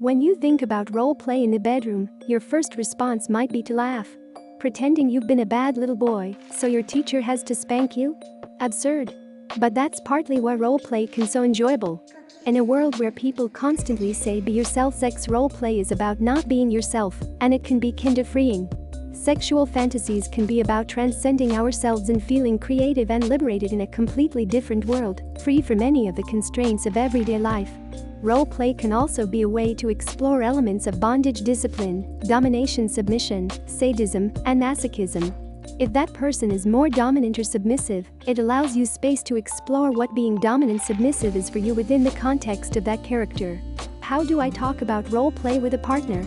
When you think about role play in the bedroom, your first response might be to laugh. Pretending you've been a bad little boy, so your teacher has to spank you? Absurd. But that's partly why role play can so enjoyable. In a world where people constantly say be yourself, sex role play is about not being yourself, and it can be kinda freeing. Sexual fantasies can be about transcending ourselves and feeling creative and liberated in a completely different world, free from any of the constraints of everyday life. Role play can also be a way to explore elements of bondage, discipline, domination, submission, sadism, and masochism. If that person is more dominant or submissive, it allows you space to explore what being dominant submissive is for you within the context of that character. How do I talk about role play with a partner?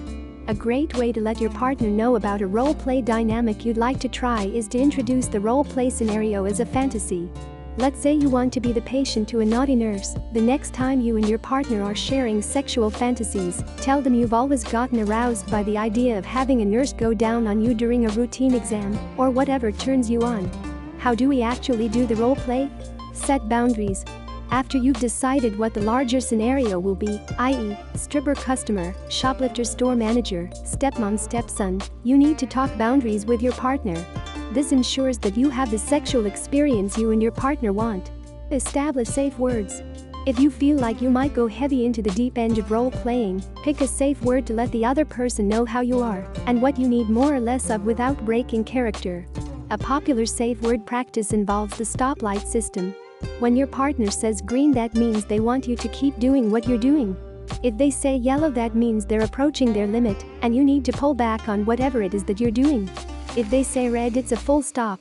A great way to let your partner know about a role play dynamic you'd like to try is to introduce the role play scenario as a fantasy. Let's say you want to be the patient to a naughty nurse. The next time you and your partner are sharing sexual fantasies, tell them you've always gotten aroused by the idea of having a nurse go down on you during a routine exam, or whatever turns you on. How do we actually do the role play? Set boundaries. After you've decided what the larger scenario will be, i.e., stripper customer, shoplifter store manager, stepmom stepson, you need to talk boundaries with your partner. This ensures that you have the sexual experience you and your partner want. Establish safe words. If you feel like you might go heavy into the deep end of role playing, pick a safe word to let the other person know how you are and what you need more or less of without breaking character. A popular safe word practice involves the stoplight system. When your partner says green, that means they want you to keep doing what you're doing. If they say yellow, that means they're approaching their limit and you need to pull back on whatever it is that you're doing. If they say red, it's a full stop.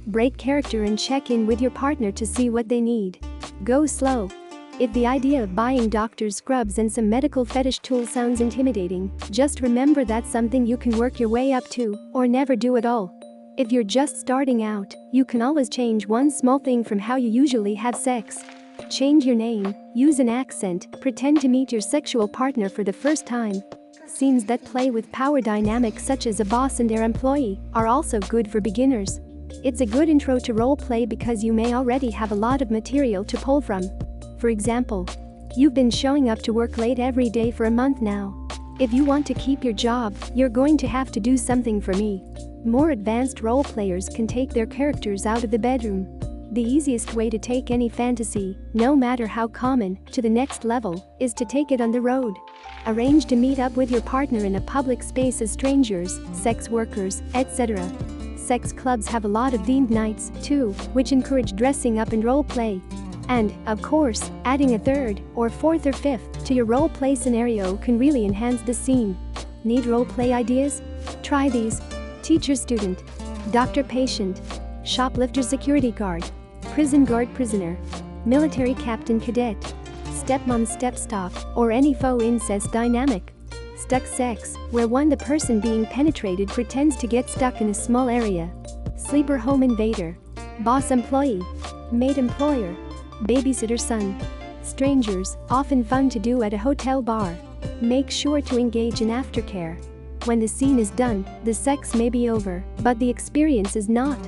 Break character and check in with your partner to see what they need. Go slow. If the idea of buying doctor's scrubs and some medical fetish tools sounds intimidating, just remember that's something you can work your way up to, or never do at all. If you're just starting out, you can always change one small thing from how you usually have sex. Change your name, use an accent, pretend to meet your sexual partner for the first time. Scenes that play with power dynamics such as a boss and their employee are also good for beginners. It's a good intro to role play because you may already have a lot of material to pull from. For example, you've been showing up to work late every day for a month now. If you want to keep your job, you're going to have to do something for me. More advanced role players can take their characters out of the bedroom. The easiest way to take any fantasy, no matter how common, to the next level is to take it on the road. Arrange to meet up with your partner in a public space as strangers, sex workers, etc. Sex clubs have a lot of themed nights, too, which encourage dressing up and role play. And, of course, adding a third, or fourth or fifth to your role play scenario can really enhance the scene. Need role play ideas? Try these. Teacher-student, doctor-patient, shoplifter-security guard, prison guard-prisoner, military captain-cadet, stepmom-stepstop, or any faux incest dynamic. Stuck sex, where the person being penetrated pretends to get stuck in a small area. Sleeper home invader, boss-employee, maid-employer, babysitter-son. Strangers, often fun to do at a hotel bar. Make sure to engage in aftercare. When the scene is done, the sex may be over, but the experience is not.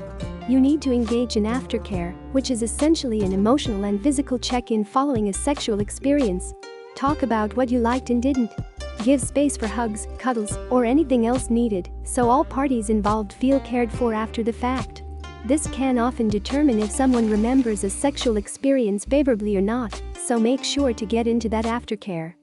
You need to engage in aftercare, which is essentially an emotional and physical check-in following a sexual experience. Talk about what you liked and didn't. Give space for hugs, cuddles, or anything else needed, so all parties involved feel cared for after the fact. This can often determine if someone remembers a sexual experience favorably or not, so make sure to get into that aftercare.